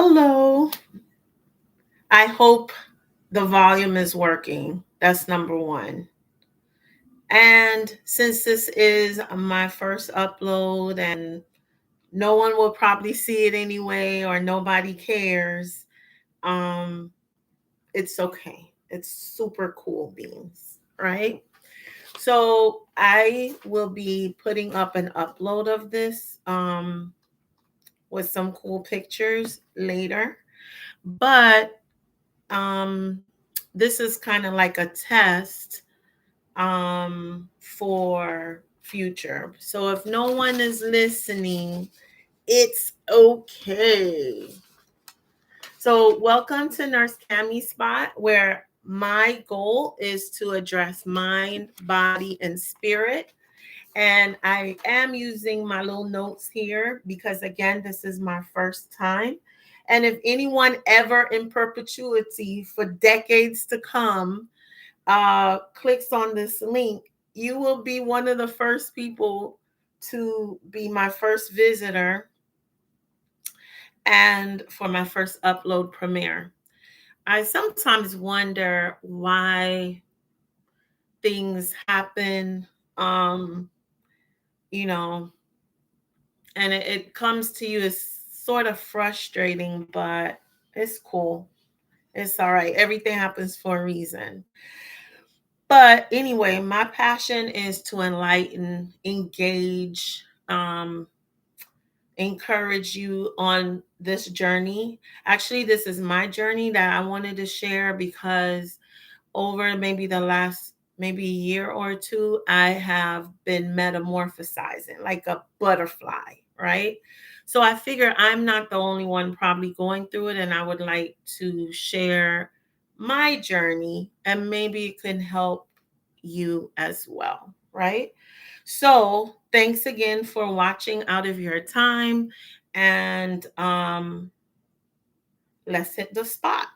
Hello. I hope the volume is working. That's number one. And since this is my first upload and no one will probably see it anyway or nobody cares, um, it's okay. It's super cool beans, right? So I will be putting up an upload of this with some cool pictures later. But this is kind of like a test for future. So if no one is listening, it's okay. So welcome to Nurse Cammie Spot, where my goal is to address mind, body, and spirit. And I am using my little notes here because, again, this is my first time. And if anyone ever in perpetuity for decades to come clicks on this link, you will be one of the first people to be my first visitor and for my first upload premiere. I sometimes wonder why things happen, um, you know, and it comes to you as sort of frustrating, but it's cool. It's all right. Everything happens for a reason. But anyway, my passion is to enlighten, engage, encourage you on this journey. Actually, this is my journey that I wanted to share because over maybe the last maybe year or two, I have been metamorphosizing like a butterfly, right? So I figure I'm not the only one probably going through it, and I would like to share my journey and maybe it can help you as well, right? So thanks again for watching out of your time, and let's hit the spot.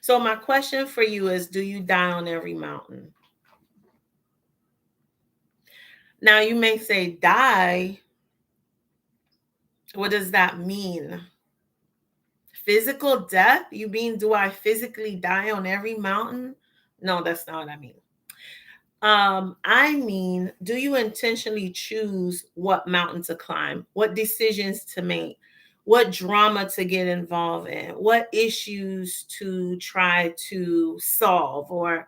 So my question for you is, do you die on every mountain? Now you may say die. What does that mean? Physical death? You mean do I physically die on every mountain? No, that's not what I mean. I mean, do you intentionally choose what mountain to climb, what decisions to make, what drama to get involved in, what issues to try to solve, or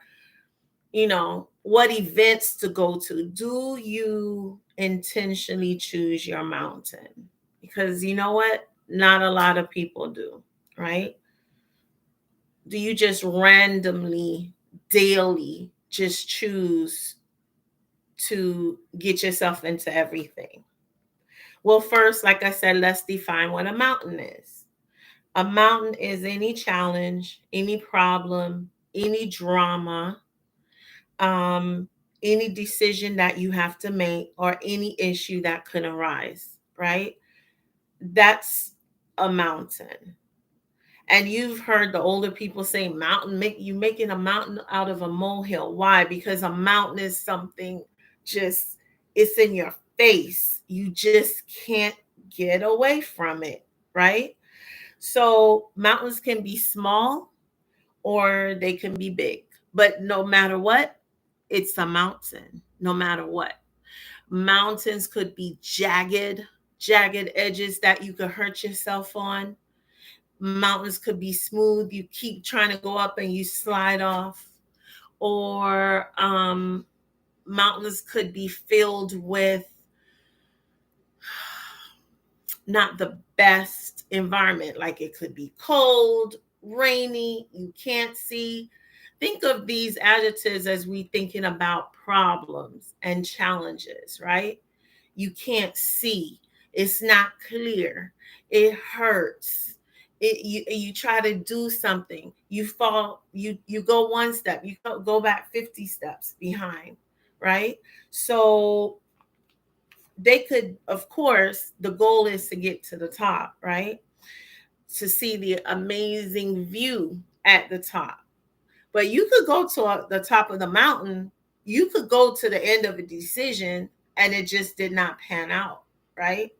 what events to go to? Do you intentionally choose your mountain? Because you know what? Not a lot of people do, right? Do you just randomly, daily, just choose to get yourself into everything? Well, first, like I said, let's define what a mountain is. A mountain is any challenge, any problem, any drama, um, any decision that you have to make, or any issue that could arise, right? That's a mountain. And you've heard the older people say mountain, make you making a mountain out of a molehill. Why? Because a mountain is something just, it's in your face. You just can't get away from it, right? So mountains can be small or they can be big. But no matter what, it's a mountain, no matter what. Mountains could be jagged edges that you could hurt yourself on. Mountains could be smooth. You keep trying to go up and you slide off. Or mountains could be filled with not the best environment. Like it could be cold, rainy, you can't see. Think of these adjectives as we thinking about problems and challenges, right? You can't see. It's not clear. It hurts. You try to do something. You fall. You go one step. You go back 50 steps behind, right? So they could, of course, the goal is to get to the top, right? To see the amazing view at the top. But you could go to the top of the mountain. You could go to the end of a decision and it just did not pan out, right?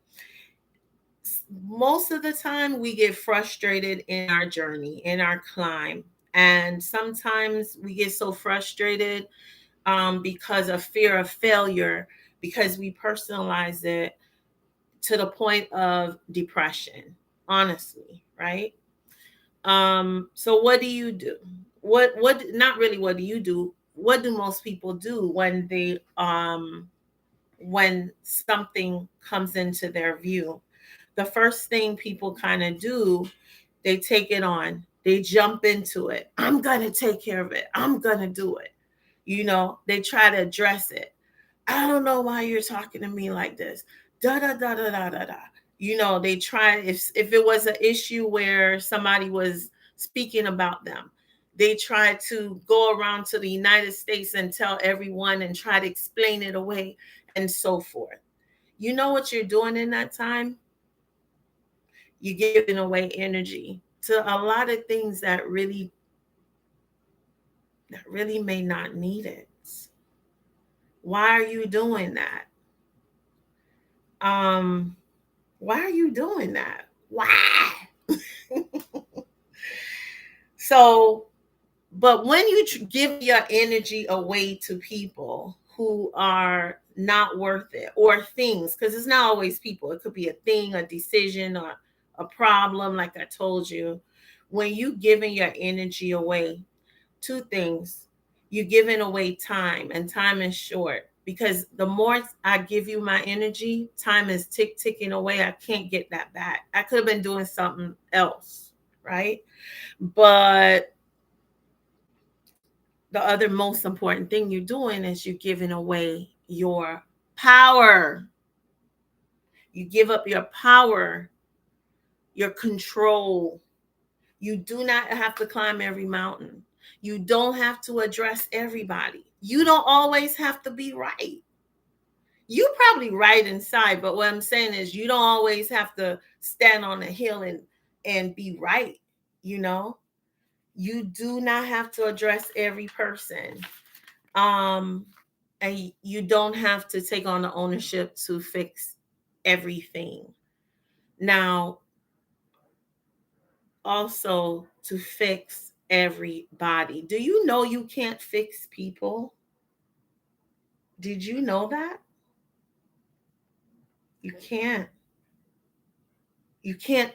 most of the time we get frustrated in our journey, in our climb. And sometimes we get so frustrated because of fear of failure, because we personalize it to the point of depression, honestly, right? So what do you do? What not really what do you do? What do most people do when something comes into their view? The first thing people kind of do, they take it on. They jump into it. I'm going to take care of it. I'm going to do it. They try to address it. I don't know why you're talking to me like this. Da da da da da da da. They try, if it was an issue where somebody was speaking about them, they try to go around to the United States and tell everyone and try to explain it away and so forth. You know what you're doing in that time? You're giving away energy to a lot of things that really may not need it. Why are you doing that? Um, why are you doing that? Why? So, but when you give your energy away to people who are not worth it, or things, because it's not always people, it could be a thing, a decision, or a problem, like I told you. When you giving your energy away, two things: you're giving away time, and time is short, because the more I give you my energy, time is ticking away. I can't get that back. I could have been doing something else, right? But the other most important thing you're doing is you're giving away your power. You give up your power, your control. You do not have to climb every mountain. You don't have to address everybody. You don't always have to be right. You probably right inside, but what I'm saying is you don't always have to stand on a hill and be right, you know? You do not have to address every person. Um and you don't have to take on the ownership to fix everything. Now, also to fix everybody. Do you know you can't fix people? Did you know that? You can't. You can't.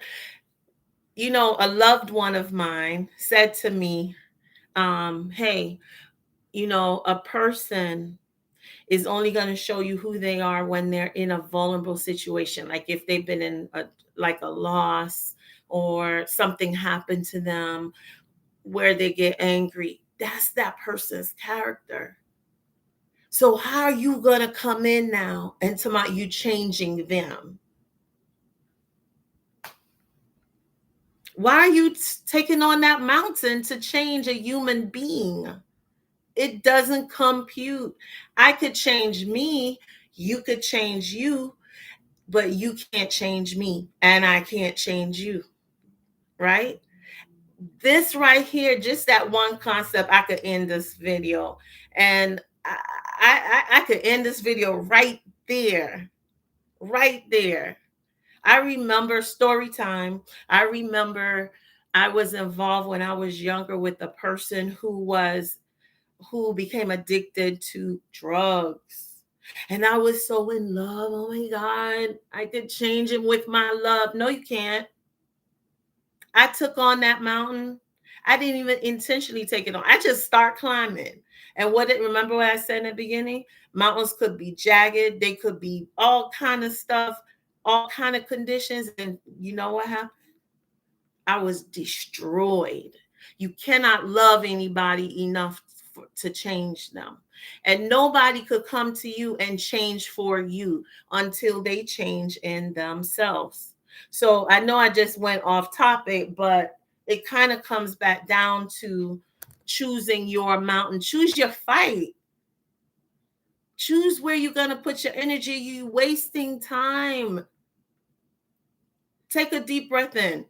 A loved one of mine said to me, hey, a person is only going to show you who they are when they're in a vulnerable situation, like if they've been in a loss, or something happened to them where they get angry. That's that person's character. So how are you going to come in now and about you changing them? Why are you taking on that mountain to change a human being? It doesn't compute. I could change me, you could change you, but you can't change me and I can't change you, right? This right here, just that one concept, I could end this video. And I could end this video right there, right there. I remember story time. I remember I was involved when I was younger with a person who became addicted to drugs. And I was so in love. Oh my God, I could change him with my love. No, you can't. I took on that mountain. I didn't even intentionally take it on. I just start climbing. And remember what I said in the beginning? Mountains could be jagged, they could be all kind of stuff, all kind of conditions. And you know what happened? I was destroyed. You cannot love anybody enough to change them. And nobody could come to you and change for you until they change in themselves. So I know I just went off topic, but it kind of comes back down to choosing your mountain. Choose your fight. Choose where you're going to put your energy. You wasting time. Take a deep breath in.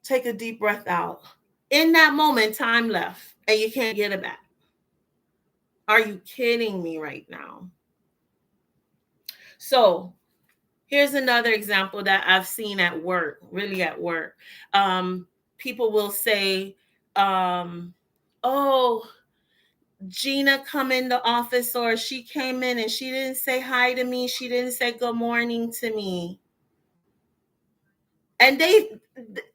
Take a deep breath out. In that moment, time left and you can't get it back. Are you kidding me right now? So Here's another example that I've seen at work, really at work. Um, People will say, um, oh, Gina come in the office, or she came in and she didn't say hi to me. She didn't say good morning to me. And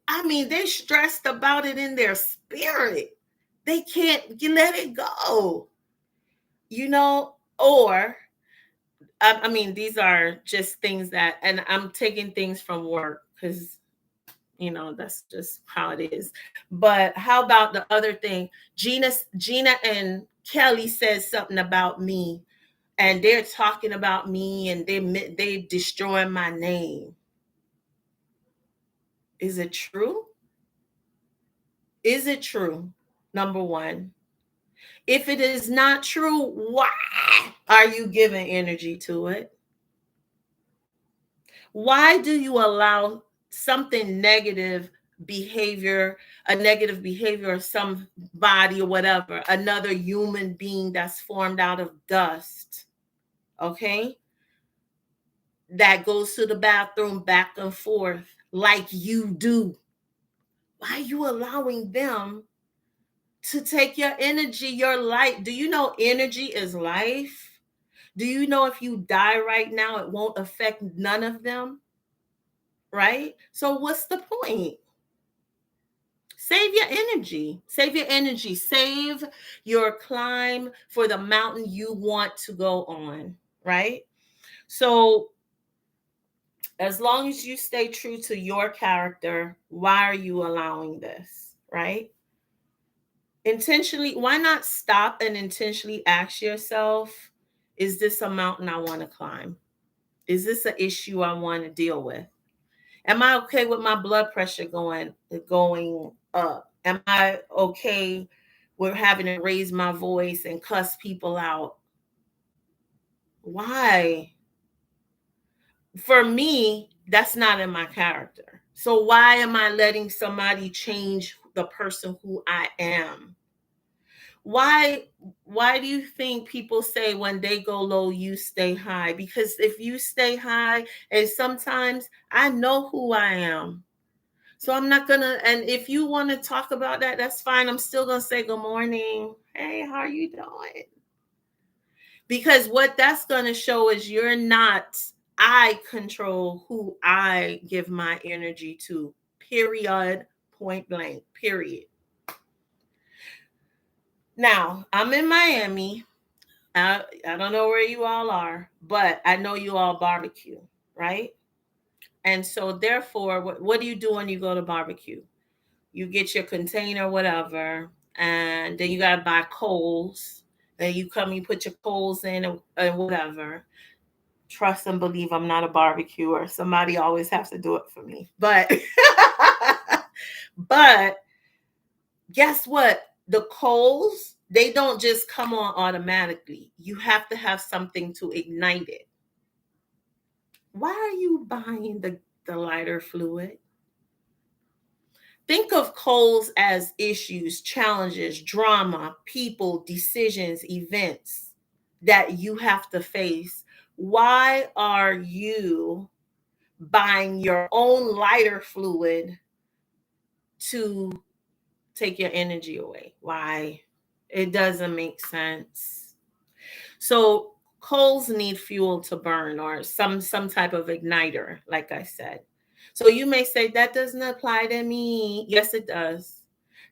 I mean, they stressed about it in their spirit. They can't let it go, or I mean, these are just things that, and I'm taking things from work because that's just how it is. But how about the other thing? Gina and Kelly said something about me, and they're talking about me, and they destroying my name. Is it true? Is it true? Number one. If it is not true, why are you giving energy to it? Why do you allow something behavior, a negative behavior of somebody or whatever, another human being that's formed out of dust, okay, that goes to the bathroom back and forth like you do? Why are you allowing them to take your energy, your life? Do you know energy is life? Do you know if you die right now, it won't affect none of them? Right? So, what's the point? Save your energy. Save your energy. Save your climb for the mountain you want to go on. Right? So, as long as you stay true to your character, why are you allowing this? Right? Intentionally, why not stop and intentionally ask yourself, is this a mountain I want to climb? Is this an issue I want to deal with? Am I okay with my blood pressure going up? Am I okay with having to raise my voice and cuss people out? Why? For me, that's not in my character. So why am I letting somebody change the person who I am? Why why do you think people say when they go low, you stay high? Because if you stay high, and sometimes I know who I am. So I'm not gonna, and if you want to talk about that, that's fine. I'm still gonna say good morning. Hey, how are you doing? Because what that's gonna show is you're not, I control who I give my energy to. Period. Point blank. Period. Now, I'm in Miami. I don't know where you all are, but I know you all barbecue, right? And so therefore, what do you do when you go to barbecue? You get your container, whatever, and then you gotta buy coals. Then you put your coals in, and whatever. Trust and believe I'm not a barbecuer. Somebody always has to do it for me. But but guess what? The coals, they don't just come on automatically. You have to have something to ignite it. Why are you buying the lighter fluid? Think of coals as issues, challenges, drama, people, decisions, events that you have to face. Why are you buying your own lighter fluid to take your energy away? Why? It doesn't make sense. So coals need fuel to burn, or some type of igniter, like I said. So you may say that doesn't apply to me. Yes, it does.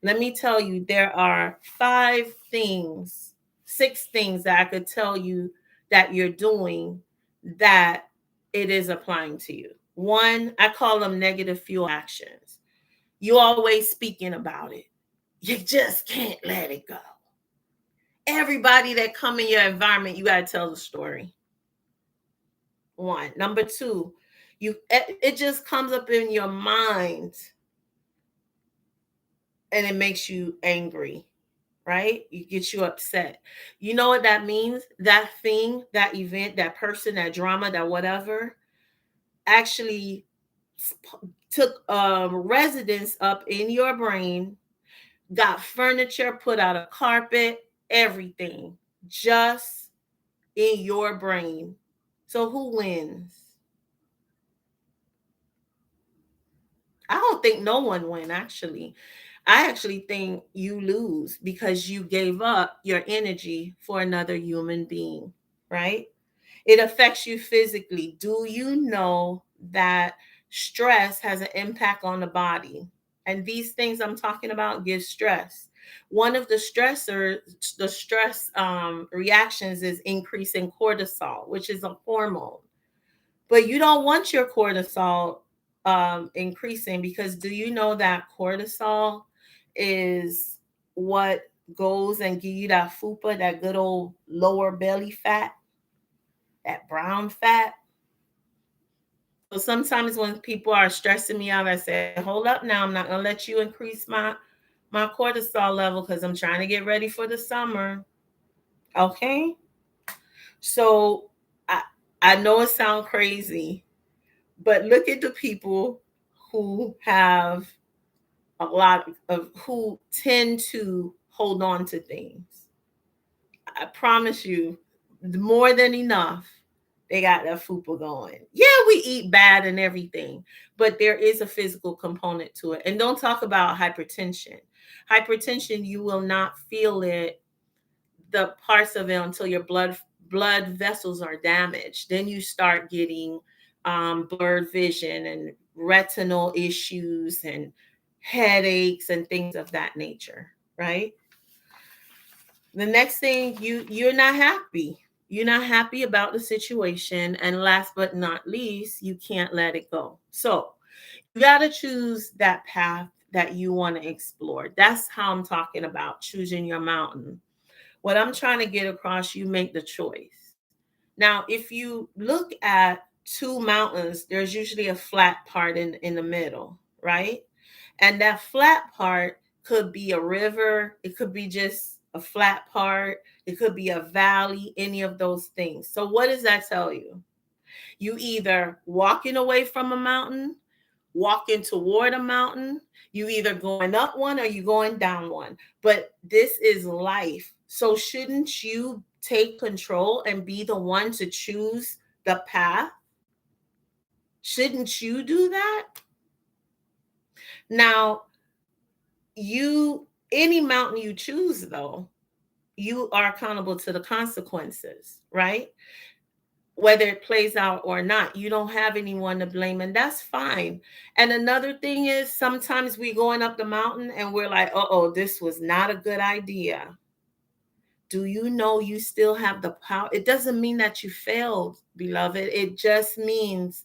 Let me tell you, there are 5 things, 6 things that I could tell you that you're doing that it is applying to you. One, I call them negative fuel actions. You always speaking about it. You just can't let it go. Everybody that come in your environment, you got to tell the story. One. Number two, it just comes up in your mind and it makes you angry, right? It gets you upset. You know what that means? That thing, that event, that person, that drama, that whatever actually took residence up in your brain, got furniture, put out a carpet, everything, just in your brain. So who wins? I don't think no one win actually. I actually think you lose because you gave up your energy for another human being, right? It affects you physically. Do you know that stress has an impact on the body? And these things I'm talking about give stress. One of the stressors, the stress reactions is increasing cortisol, which is a hormone. But you don't want your cortisol increasing because do you know that cortisol is what goes and give you that fupa, that good old lower belly fat, that brown fat? So sometimes when people are stressing me out, I say, "Hold up now, I'm not gonna let you increase my cortisol level because I'm trying to get ready for the summer." Okay? So I I know it sounds crazy, but look at the people who have a lot of who tend to hold on to things. I promise you, more than enough. They got that fupa going. Yeah, we eat bad and everything, but there is a physical component to it. And don't talk about hypertension. Hypertension, you will not feel it, the parts of it, until your blood vessels are damaged. Then you start getting blurred vision and retinal issues and headaches and things of that nature, right? The next thing, you're not happy. You're not happy about the situation, and last but not least, you can't let it go. So you got to choose that path that you want to explore. That's how I'm talking about choosing your mountain. What I'm trying to get across, you make the choice. Now, if you look at two mountains, there's usually a flat part in the middle, right? And that flat part could be a river, it could be just a flat part, it could be a valley, any of those things. So, what does that tell you? You either walking away from a mountain, walking toward a mountain, you either going up one or you going down one. But this is life. So, shouldn't you take control and be the one to choose the path? Shouldn't you do that? Now, any mountain you choose though, you are accountable to the consequences, right? Whether it plays out or not, you don't have anyone to blame, and that's fine. And another thing is sometimes we going up the mountain and we're like, oh, this was not a good idea. Do you know you still have the power? It doesn't mean that you failed, beloved. It just means,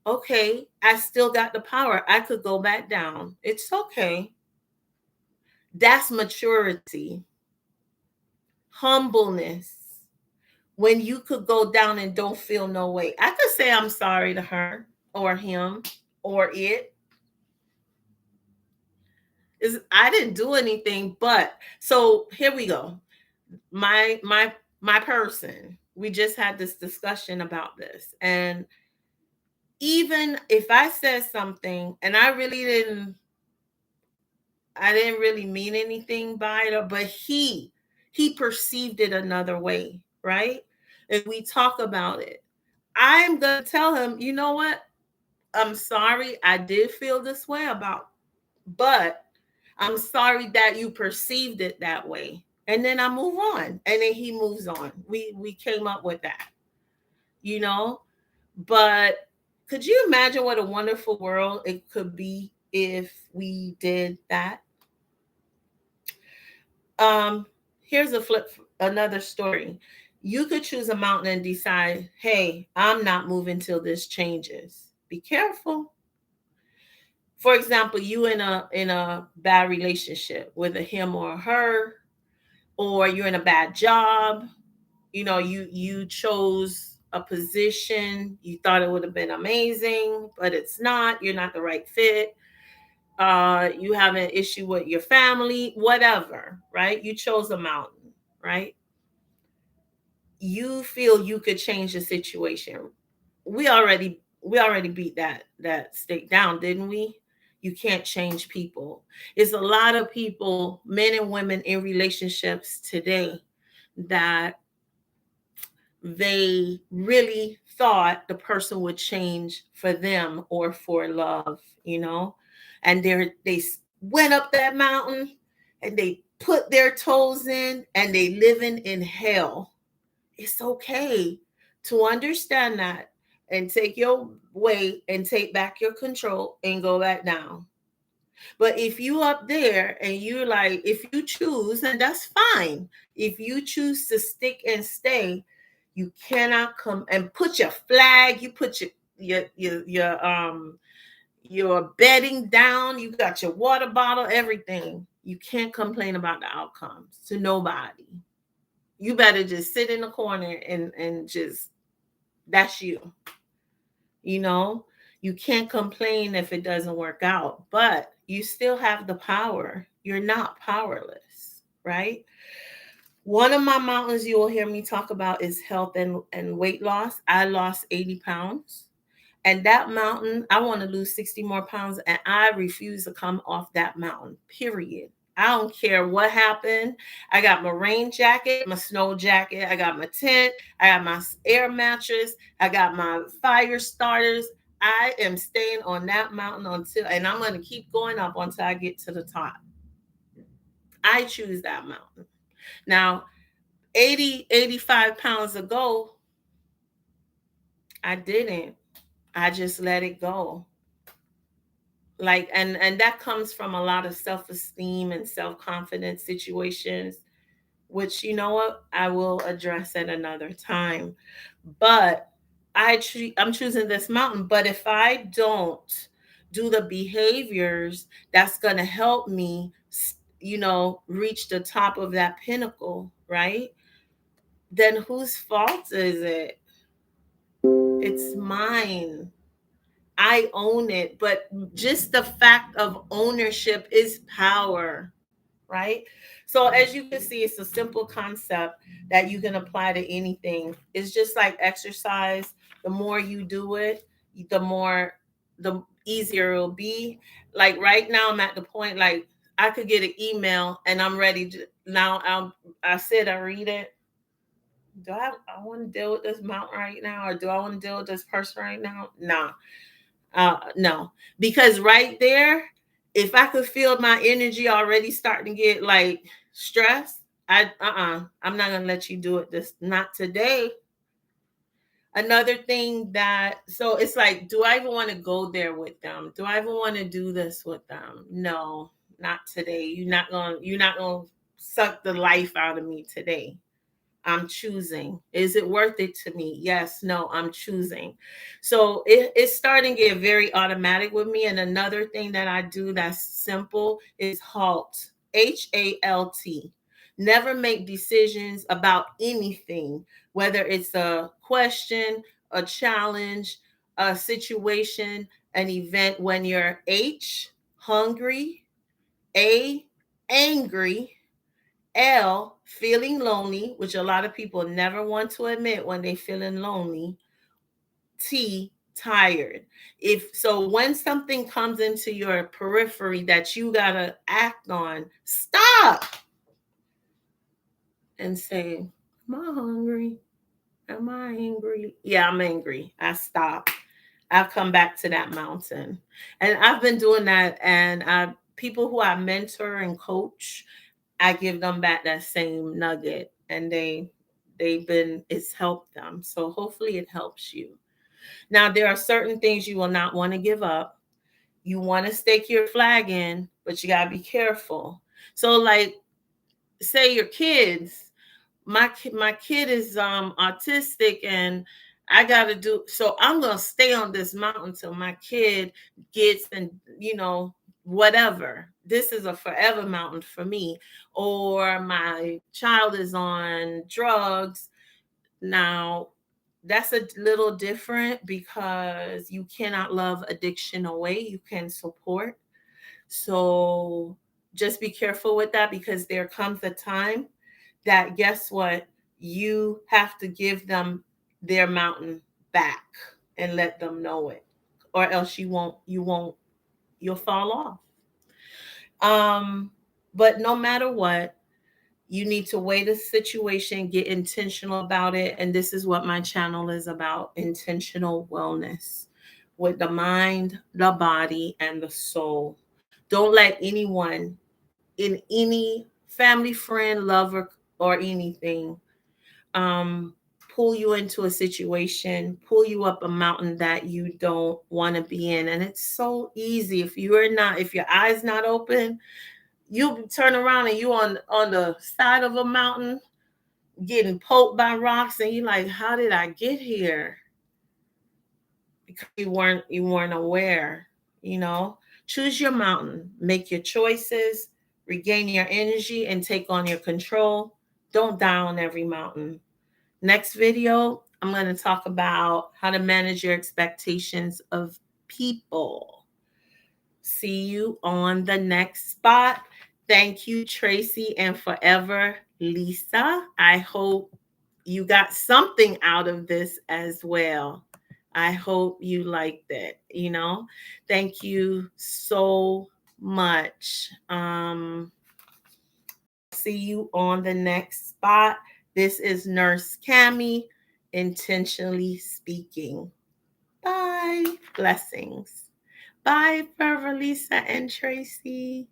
okay, I still got the power. I could go back down. It's okay. That's maturity, humbleness. When you could go down and don't feel no way. I could say I'm sorry to her or him or it. Is I didn't do anything, but so here we go. My person. We just had this discussion about this. And even if I said something and I didn't really mean anything by it, but he perceived it another way, right? And we talk about it. I'm gonna tell him, you know what? I'm sorry I did feel this way about, but I'm sorry that you perceived it that way. And then I move on. And then he moves on. We came up with that, you know? But could you imagine what a wonderful world it could be if we did that? Um, here's another story. You could choose a mountain and decide, hey, I'm not moving till this changes. Be careful. For example, you in a bad relationship with a him or a her, or you're in a bad job. You chose a position, you thought it would have been amazing, but it's not. You're not the right fit. You have an issue with your family, whatever, right? You chose a mountain, right? You feel you could change the situation. We already beat that stake down, didn't we? You can't change people. It's a lot of people, men and women in relationships today, that they really thought the person would change for them or for love, you know? And went up that mountain and they put their toes in and they living in hell. It's okay to understand that and take your weight and take back your control and go back down. But if you up there and you're like, if you choose, and that's fine. If you choose to stick and stay, you cannot come and put your flag, you put your bedding down, you got your water bottle, everything. You can't complain about the outcomes to nobody. You better just sit in the corner and just that's you. You know, you can't complain if it doesn't work out, but you still have the power. You're not powerless, right? One of my mountains you will hear me talk about is health and weight loss. I lost 80 pounds. And that mountain, I want to lose 60 more pounds, and I refuse to come off that mountain, period. I don't care what happened. I got my rain jacket, my snow jacket, I got my tent, I got my air mattress, I got my fire starters. I am staying on that mountain and I'm going to keep going up until I get to the top. I choose that mountain. Now, 85 pounds ago, I didn't. I just let it go. Like and that comes from a lot of self-esteem and self-confidence situations, which you know what, I will address at another time. But I'm choosing this mountain, but if I don't do the behaviors that's going to help me, reach the top of that pinnacle, right? Then whose fault is it? It's mine. I own it. But just the fact of ownership is power, right? So, as you can see, it's a simple concept that you can apply to anything. It's just like exercise. The more you do it, the easier it'll be. Like right now, I'm at the point like I could get an email and I'm ready to now. I said I read it. Do I want to deal with this mountain right now, or do I want to deal with this person right now? Nah, no, because right there, if I could feel my energy already starting to get like stressed, I'm not gonna let you do it. This not today. Another thing that so it's like, do I even want to go there with them? Do I even want to do this with them? No, not today. You're not gonna suck the life out of me today. I'm choosing. Is it worth it to me? Yes, no, I'm choosing. So it's starting to get very automatic with me. And another thing that I do that's simple is halt. HALT. Never make decisions about anything, whether it's a question, a challenge, a situation, an event when you're H, hungry, A, angry, L, feeling lonely, which a lot of people never want to admit when they feeling lonely. T, tired. If so, when something comes into your periphery that you gotta act on, stop and say, "Am I hungry? Am I angry? Yeah, I'm angry." I stop. I come back to that mountain, and I've been doing that. And people who I mentor and coach, I give them back that same nugget, and it's helped them. So hopefully it helps you. Now there are certain things you will not want to give up. You want to stake your flag in, but you gotta be careful. So like say your kids, my kid is autistic and I gotta do so I'm gonna stay on this mountain till my kid gets and whatever. This is a forever mountain for me. Or my child is on drugs. Now that's a little different because you cannot love addiction away. You can support. So just be careful with that because there comes a time that guess what? You have to give them their mountain back and let them know it. Or else you'll fall off. But no matter what, You need to weigh the situation, get intentional about it. And this is what my channel is about: intentional wellness with the mind, the body, and the soul. Don't let anyone in any family, friend, lover, or anything um, pull you into a situation, pull you up a mountain that you don't want to be in. And it's so easy. If your eyes not open, you turn around and you on the side of a mountain getting poked by rocks, and you're like, how did I get here? Because you weren't aware, you know. Choose your mountain, make your choices, regain your energy, and take on your control. Don't die on every mountain. Next video, I'm going to talk about how to manage your expectations of people. See you on the next spot. Thank you, Tracy, and forever, Lisa. I hope you got something out of this as well. I hope you liked it. Thank you so much. See you on the next spot. This is Nurse Cami, intentionally speaking. Bye. Blessings. Bye, Forever Lisa and Tracy.